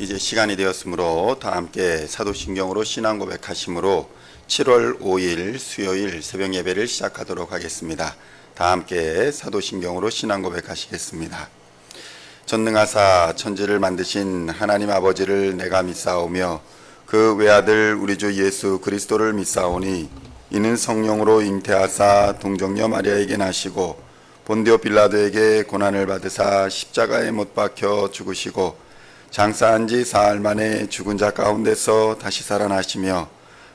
이제 시간이 되었으므로 다 함께 사도신경으로 신앙 고백하심으로 7월 5일 수요일 새벽 예배를 시작하도록 하겠습니다. 다 함께 사도신경으로 신앙 고백하시겠습니다. 전능하사 천지를 만드신 하나님 아버지를 내가 믿사오며 그 외아들 우리 주 예수 그리스도를 믿사오니 이는 성령으로 잉태하사 동정녀 마리아에게 나시고 본디오 빌라도에게 고난을 받으사 십자가에 못 박혀 죽으시고 장사한 지 사흘 만에 죽은 자 가운데서 다시 살아나시며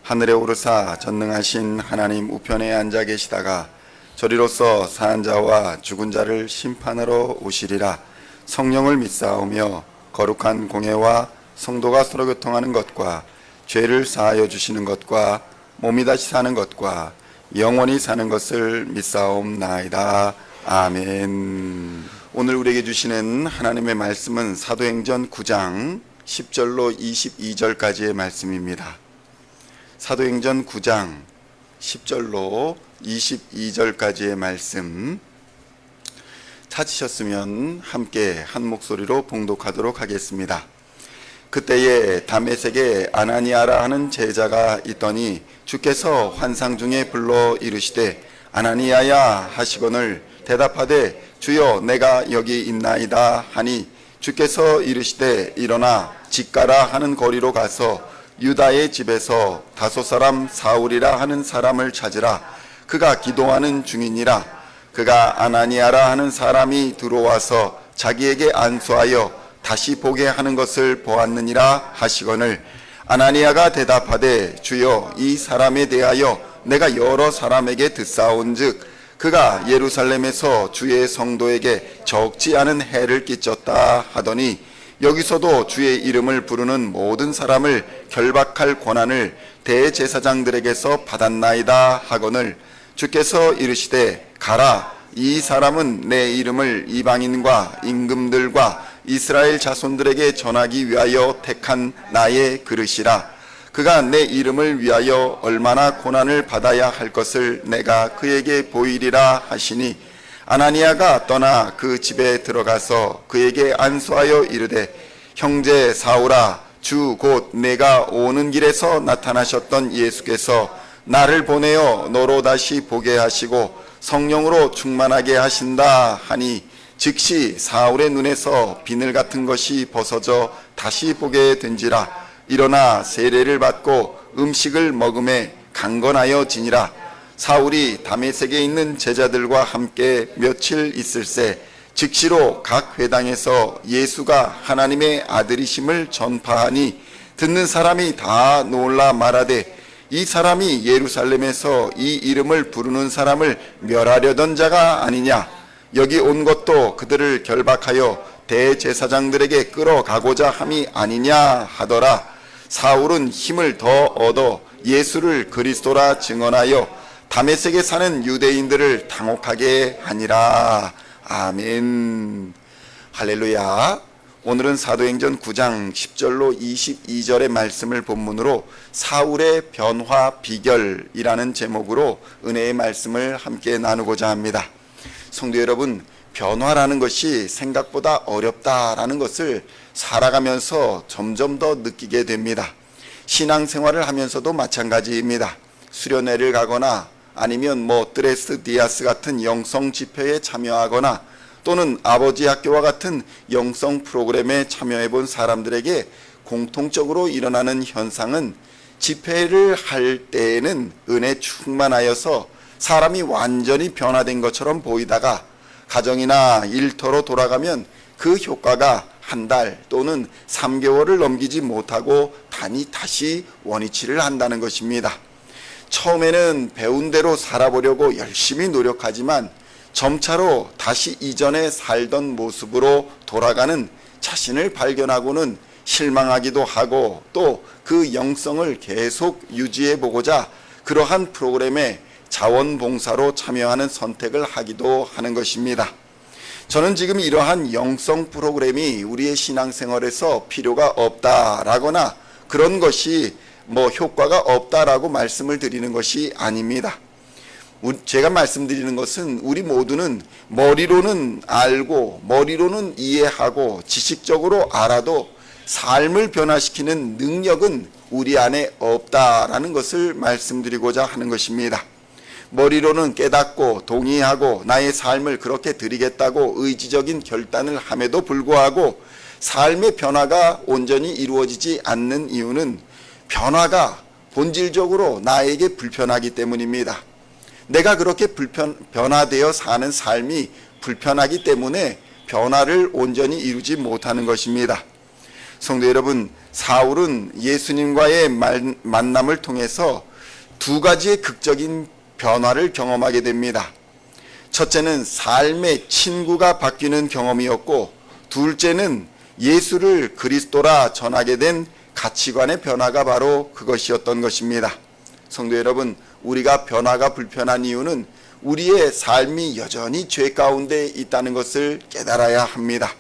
하늘에 오르사 전능하신 하나님 우편에 앉아 계시다가 저리로서 사한 자와 죽은 자를 심판하러 오시리라. 성령을 믿사오며 거룩한 공예와 성도가 서로 교통하는 것과 죄를 사하여 주시는 것과 몸이 다시 사는 것과 영원히 사는 것을 믿사옵나이다. 아멘. 오늘 우리에게 주시는 하나님의 말씀은 사도행전 9장 10절로 22절까지의 말씀입니다. 사도행전 9장 10절로 22절까지의 말씀 찾으셨으면 함께 한 목소리로 봉독하도록 하겠습니다. 그때에 다메섹에 아나니아라 하는 제자가 있더니 주께서 환상 중에 불러 이르시되 아나니아야 하시거늘 대답하되 주여 내가 여기 있나이다 하니 주께서 이르시되 일어나 직가라 하는 거리로 가서 유다의 집에서 다소 사람 사울이라 하는 사람을 찾으라. 그가 기도하는 중이니라. 그가 아나니아라 하는 사람이 들어와서 자기에게 안수하여 다시 보게 하는 것을 보았느니라 하시거늘 아나니아가 대답하되 주여 이 사람에 대하여 내가 여러 사람에게 듣사온즉 그가 예루살렘에서 주의 성도에게 적지 않은 해를 끼쳤다 하더니 여기서도 주의 이름을 부르는 모든 사람을 결박할 권한을 대제사장들에게서 받았나이다 하거늘 주께서 이르시되 가라. 이 사람은 내 이름을 이방인과 임금들과 이스라엘 자손들에게 전하기 위하여 택한 나의 그릇이라. 그가 내 이름을 위하여 얼마나 고난을 받아야 할 것을 내가 그에게 보이리라 하시니 아나니아가 떠나 그 집에 들어가서 그에게 안수하여 이르되 형제 사울아 주 곧 내가 오는 길에서 나타나셨던 예수께서 나를 보내어 너로 다시 보게 하시고 성령으로 충만하게 하신다 하니 즉시 사울의 눈에서 비늘 같은 것이 벗어져 다시 보게 된지라. 일어나 세례를 받고 음식을 먹음에 강건하여 지니라. 사울이 다메섹에 있는 제자들과 함께 며칠 있을새 즉시로 각 회당에서 예수가 하나님의 아들이심을 전파하니 듣는 사람이 다 놀라 말하되 이 사람이 예루살렘에서 이 이름을 부르는 사람을 멸하려던 자가 아니냐. 여기 온 것도 그들을 결박하여 대제사장들에게 끌어가고자 함이 아니냐 하더라. 사울은 힘을 더 얻어 예수를 그리스도라 증언하여 다메섹에 사는 유대인들을 당혹하게 하니라. 아멘. 할렐루야. 오늘은 사도행전 9장 10절로 22절의 말씀을 본문으로 사울의 변화 비결이라는 제목으로 은혜의 말씀을 함께 나누고자 합니다. 성도 여러분, 변화라는 것이 생각보다 어렵다라는 것을 살아가면서 점점 더 느끼게 됩니다. 신앙생활을 하면서도 마찬가지입니다. 수련회를 가거나 아니면 드레스 디아스 같은 영성 집회에 참여하거나 또는 아버지 학교와 같은 영성 프로그램에 참여해 본 사람들에게 공통적으로 일어나는 현상은 집회를 할 때에는 은혜 충만하여서 사람이 완전히 변화된 것처럼 보이다가 가정이나 일터로 돌아가면 그 효과가 한 달 또는 3개월을 넘기지 못하고 다시 원위치를 한다는 것입니다. 처음에는 배운 대로 살아보려고 열심히 노력하지만 점차로 다시 이전에 살던 모습으로 돌아가는 자신을 발견하고는 실망하기도 하고 또 그 영성을 계속 유지해 보고자 그러한 프로그램에 자원봉사로 참여하는 선택을 하기도 하는 것입니다. 저는 지금 이러한 영성 프로그램이 우리의 신앙생활에서 필요가 없다라거나 그런 것이 효과가 없다라고 말씀을 드리는 것이 아닙니다. 제가 말씀드리는 것은 우리 모두는 머리로는 알고 머리로는 이해하고 지식적으로 알아도 삶을 변화시키는 능력은 우리 안에 없다라는 것을 말씀드리고자 하는 것입니다. 머리로는 깨닫고 동의하고 나의 삶을 그렇게 드리겠다고 의지적인 결단을 함에도 불구하고 삶의 변화가 온전히 이루어지지 않는 이유는 변화가 본질적으로 나에게 불편하기 때문입니다. 내가 그렇게 변화되어 사는 삶이 불편하기 때문에 변화를 온전히 이루지 못하는 것입니다. 성도 여러분, 사울은 예수님과의 만남을 통해서 두 가지의 극적인 변화를 경험하게 됩니다. 첫째는 삶의 친구가 바뀌는 경험이었고, 둘째는 예수를 그리스도라 전하게 된 가치관의 변화가 바로 그것이었던 것입니다. 성도 여러분, 우리가 변화가 불편한 이유는 우리의 삶이 여전히 죄 가운데 있다는 것을 깨달아야 합니다.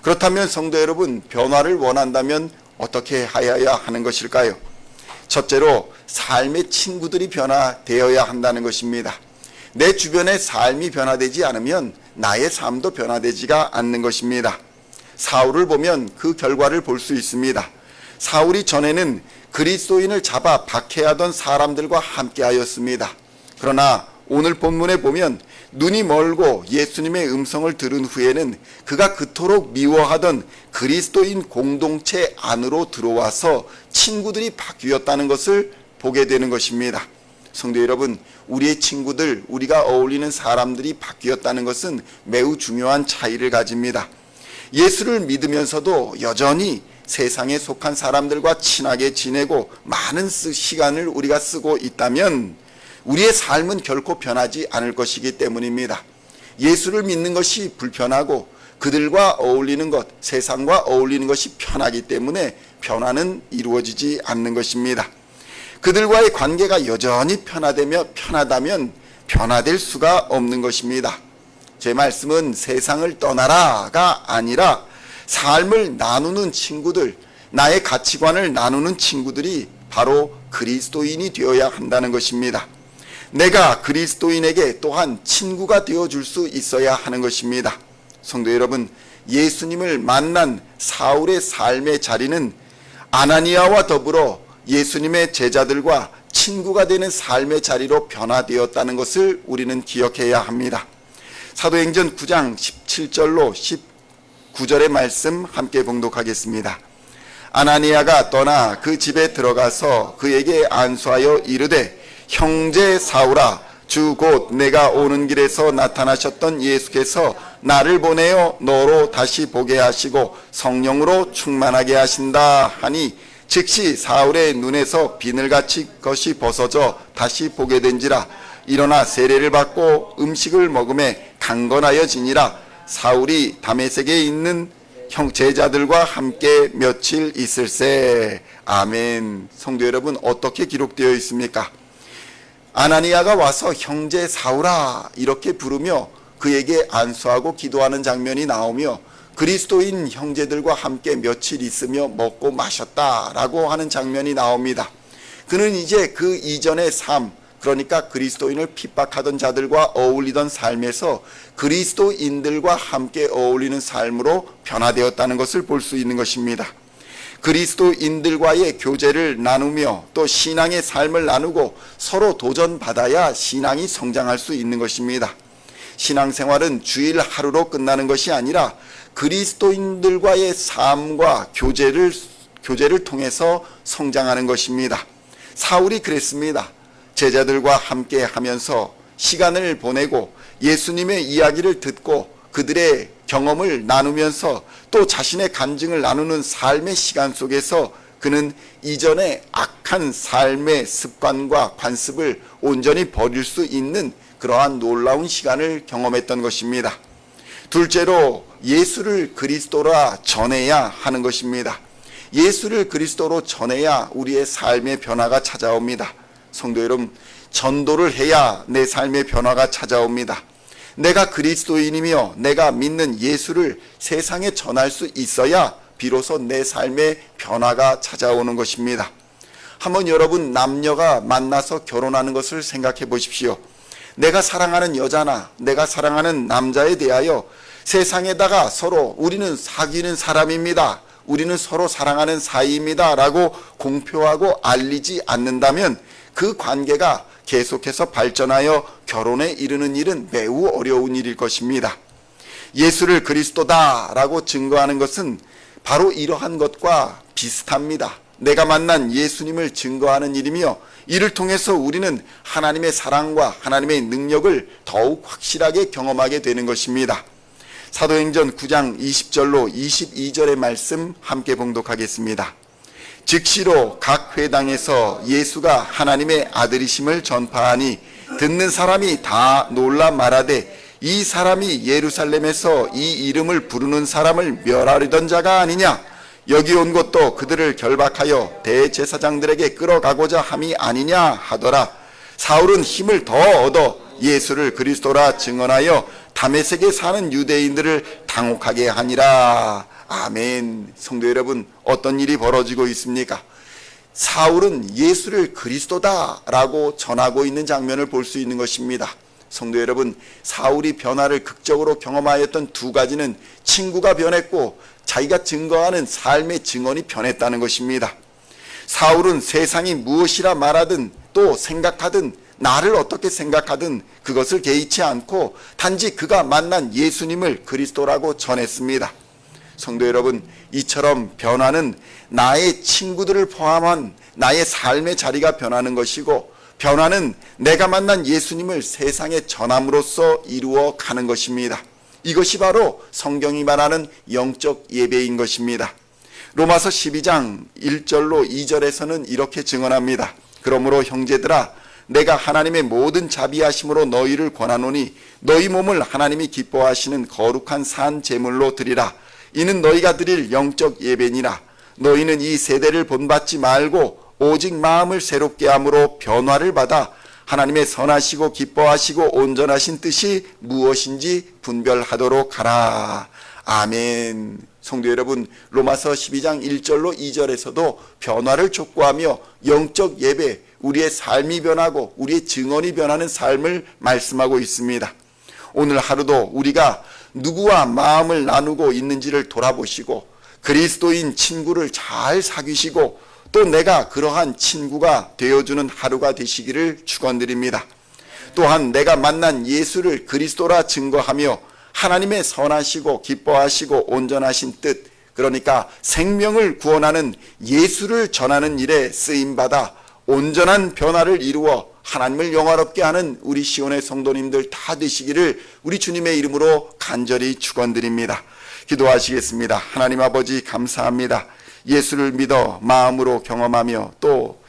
그렇다면 성도 여러분, 변화를 원한다면 어떻게 하여야 하는 것일까요? 첫째로 삶의 친구들이 변화되어야 한다는 것입니다. 내 주변의 삶이 변화되지 않으면 나의 삶도 변화되지가 않는 것입니다. 사울을 보면 그 결과를 볼 수 있습니다. 사울이 전에는 그리스도인을 잡아 박해하던 사람들과 함께하였습니다. 그러나 오늘 본문에 보면 눈이 멀고 예수님의 음성을 들은 후에는 그가 그토록 미워하던 그리스도인 공동체 안으로 들어와서 친구들이 바뀌었다는 것을 보게 되는 것입니다. 성도 여러분, 우리의 친구들, 우리가 어울리는 사람들이 바뀌었다는 것은 매우 중요한 차이를 가집니다. 예수를 믿으면서도 여전히 세상에 속한 사람들과 친하게 지내고 많은 시간을 우리가 쓰고 있다면 우리의 삶은 결코 변하지 않을 것이기 때문입니다. 예수를 믿는 것이 불편하고 그들과 어울리는 것, 세상과 어울리는 것이 편하기 때문에 변화는 이루어지지 않는 것입니다. 그들과의 관계가 여전히 편하다면 변화될 수가 없는 것입니다. 제 말씀은 세상을 떠나라가 아니라 삶을 나누는 친구들, 나의 가치관을 나누는 친구들이 바로 그리스도인이 되어야 한다는 것입니다. 내가 그리스도인에게 또한 친구가 되어줄 수 있어야 하는 것입니다. 성도 여러분, 예수님을 만난 사울의 삶의 자리는 아나니아와 더불어 예수님의 제자들과 친구가 되는 삶의 자리로 변화되었다는 것을 우리는 기억해야 합니다. 사도행전 9장 17절로 19절의 말씀 함께 봉독하겠습니다. 아나니아가 떠나 그 집에 들어가서 그에게 안수하여 이르되, 형제 사울아, 주 곧 내가 오는 길에서 나타나셨던 예수께서 나를 보내어 너로 다시 보게 하시고 성령으로 충만하게 하신다 하니, 즉시 사울의 눈에서 비늘같이 것이 벗어져 다시 보게 된지라. 일어나 세례를 받고 음식을 먹음에 강건하여지니라. 사울이 다메섹에 있는 제자들과 함께 며칠 있을세. 아멘. 성도 여러분, 어떻게 기록되어 있습니까? 아나니아가 와서 형제 사울아 이렇게 부르며 그에게 안수하고 기도하는 장면이 나오며, 그리스도인 형제들과 함께 며칠 있으며 먹고 마셨다라고 하는 장면이 나옵니다. 그는 이제 그 이전의 삶, 그러니까 그리스도인을 핍박하던 자들과 어울리던 삶에서 그리스도인들과 함께 어울리는 삶으로 변화되었다는 것을 볼 수 있는 것입니다. 그리스도인들과의 교제를 나누며 또 신앙의 삶을 나누고 서로 도전받아야 신앙이 성장할 수 있는 것입니다. 신앙생활은 주일 하루로 끝나는 것이 아니라 그리스도인들과의 삶과 교제를 통해서 성장하는 것입니다. 사울이 그랬습니다. 제자들과 함께 하면서 시간을 보내고 예수님의 이야기를 듣고 그들의 경험을 나누면서 또 자신의 간증을 나누는 삶의 시간 속에서 그는 이전의 악한 삶의 습관과 관습을 온전히 버릴 수 있는 그러한 놀라운 시간을 경험했던 것입니다. 둘째로 예수를 그리스도라 전해야 하는 것입니다. 예수를 그리스도로 전해야 우리의 삶의 변화가 찾아옵니다. 성도 여러분, 전도를 해야 내 삶의 변화가 찾아옵니다. 내가 그리스도인이며 내가 믿는 예수를 세상에 전할 수 있어야 비로소 내 삶의 변화가 찾아오는 것입니다. 한번 여러분, 남녀가 만나서 결혼하는 것을 생각해 보십시오. 내가 사랑하는 여자나 내가 사랑하는 남자에 대하여 세상에다가 서로 우리는 사귀는 사람입니다, 우리는 서로 사랑하는 사이입니다 라고 공표하고 알리지 않는다면 그 관계가 계속해서 발전하여 결혼에 이르는 일은 매우 어려운 일일 것입니다. 예수를 그리스도다라고 증거하는 것은 바로 이러한 것과 비슷합니다. 내가 만난 예수님을 증거하는 일이며 이를 통해서 우리는 하나님의 사랑과 하나님의 능력을 더욱 확실하게 경험하게 되는 것입니다. 사도행전 9장 20절로 22절의 말씀 함께 봉독하겠습니다. 즉시로 각 회당에서 예수가 하나님의 아들이심을 전파하니 듣는 사람이 다 놀라 말하되 이 사람이 예루살렘에서 이 이름을 부르는 사람을 멸하려던 자가 아니냐? 여기 온 것도 그들을 결박하여 대제사장들에게 끌어가고자 함이 아니냐 하더라. 사울은 힘을 더 얻어 예수를 그리스도라 증언하여 다메섹에 사는 유대인들을 당혹하게 하니라. 아멘. 성도 여러분, 어떤 일이 벌어지고 있습니까? 사울은 예수를 그리스도다라고 전하고 있는 장면을 볼 수 있는 것입니다. 성도 여러분, 사울이 변화를 극적으로 경험하였던 두 가지는 친구가 변했고 자기가 증거하는 삶의 증언이 변했다는 것입니다. 사울은 세상이 무엇이라 말하든 또 생각하든 나를 어떻게 생각하든 그것을 개의치 않고 단지 그가 만난 예수님을 그리스도라고 전했습니다. 성도 여러분, 이처럼 변화는 나의 친구들을 포함한 나의 삶의 자리가 변하는 것이고 변화는 내가 만난 예수님을 세상에 전함으로써 이루어 가는 것입니다. 이것이 바로 성경이 말하는 영적 예배인 것입니다. 로마서 12장 1절로 2절에서는 이렇게 증언합니다. 그러므로 형제들아, 내가 하나님의 모든 자비하심으로 너희를 권하노니 너희 몸을 하나님이 기뻐하시는 거룩한 산 제물로 드리라. 이는 너희가 드릴 영적 예배니라. 너희는 이 세대를 본받지 말고 오직 마음을 새롭게 함으로 변화를 받아 하나님의 선하시고 기뻐하시고 온전하신 뜻이 무엇인지 분별하도록 하라. 아멘. 성도 여러분, 로마서 12장 1절로 2절에서도 변화를 촉구하며 영적 예배, 우리의 삶이 변하고 우리의 증언이 변하는 삶을 말씀하고 있습니다. 오늘 하루도 우리가 누구와 마음을 나누고 있는지를 돌아보시고 그리스도인 친구를 잘 사귀시고 또 내가 그러한 친구가 되어주는 하루가 되시기를 축원드립니다. 또한 내가 만난 예수를 그리스도라 증거하며 하나님의 선하시고 기뻐하시고 온전하신 뜻, 그러니까 생명을 구원하는 예수를 전하는 일에 쓰임받아 온전한 변화를 이루어 하나님을 영화롭게 하는 우리 시온의 성도님들 다 되시기를 우리 주님의 이름으로 간절히 축원드립니다. 기도하시겠습니다. 하나님 아버지, 감사합니다. 예수를 믿어 마음으로 경험하며 또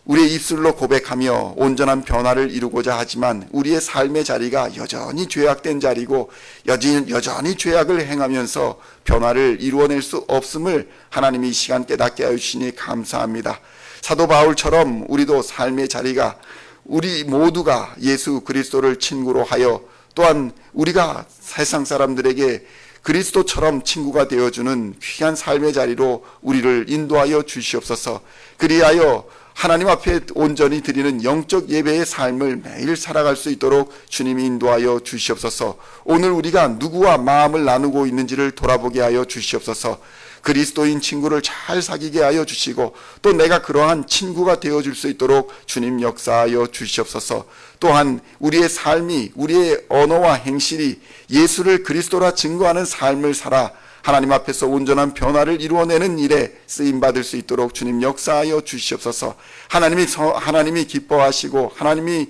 우리의 입술로 고백하며 온전한 변화를 이루고자 하지만 우리의 삶의 자리가 여전히 죄악된 자리고 여전히 죄악을 행하면서 변화를 이루어낼 수 없음을 하나님이 이 시간 깨닫게 하여 주시니 감사합니다. 사도 바울처럼 우리도 삶의 자리가 우리 모두가 예수 그리스도를 친구로 하여 또한 우리가 세상 사람들에게 그리스도처럼 친구가 되어주는 귀한 삶의 자리로 우리를 인도하여 주시옵소서. 그리하여 하나님 앞에 온전히 드리는 영적 예배의 삶을 매일 살아갈 수 있도록 주님이 인도하여 주시옵소서. 오늘 우리가 누구와 마음을 나누고 있는지를 돌아보게 하여 주시옵소서. 그리스도인 친구를 잘 사귀게 하여 주시고 또 내가 그러한 친구가 되어줄 수 있도록 주님 역사하여 주시옵소서. 또한 우리의 삶이, 우리의 언어와 행실이 예수를 그리스도라 증거하는 삶을 살아 하나님 앞에서 온전한 변화를 이루어내는 일에 쓰임받을 수 있도록 주님 역사하여 주시옵소서. 하나님이 기뻐하시고 하나님이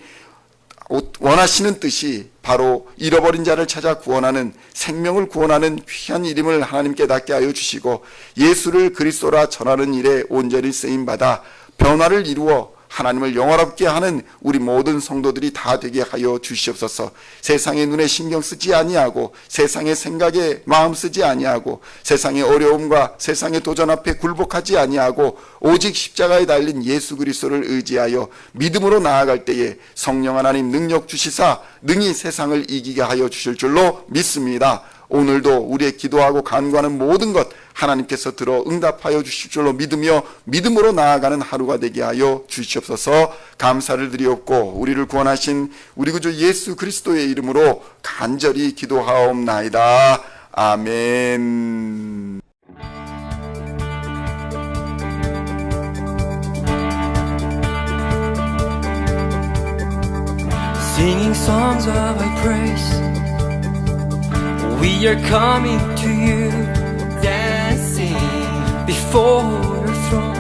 원하시는 뜻이 바로 잃어버린 자를 찾아 구원하는, 생명을 구원하는 귀한 이름을 하나님 깨닫게 하여 주시고 예수를 그리스도라 전하는 일에 온전히 쓰임받아 변화를 이루어 하나님을 영화롭게 하는 우리 모든 성도들이 다 되게 하여 주시옵소서. 세상의 눈에 신경 쓰지 아니하고 세상의 생각에 마음 쓰지 아니하고 세상의 어려움과 세상의 도전 앞에 굴복하지 아니하고 오직 십자가에 달린 예수 그리스도를 의지하여 믿음으로 나아갈 때에 성령 하나님 능력 주시사 능히 세상을 이기게 하여 주실 줄로 믿습니다. 오늘도 우리의 기도하고 간구하는 모든 것 하나님께서 들어 응답하여 주실 줄로 믿으며 믿음으로 나아가는 하루가 되게 하여 주시옵소서. 감사를 드리옵고 우리를 구원하신 우리 구주 예수 그리스도의 이름으로 간절히 기도하옵나이다. 아멘. singing songs of our praise. We are coming to you, dancing before your throne.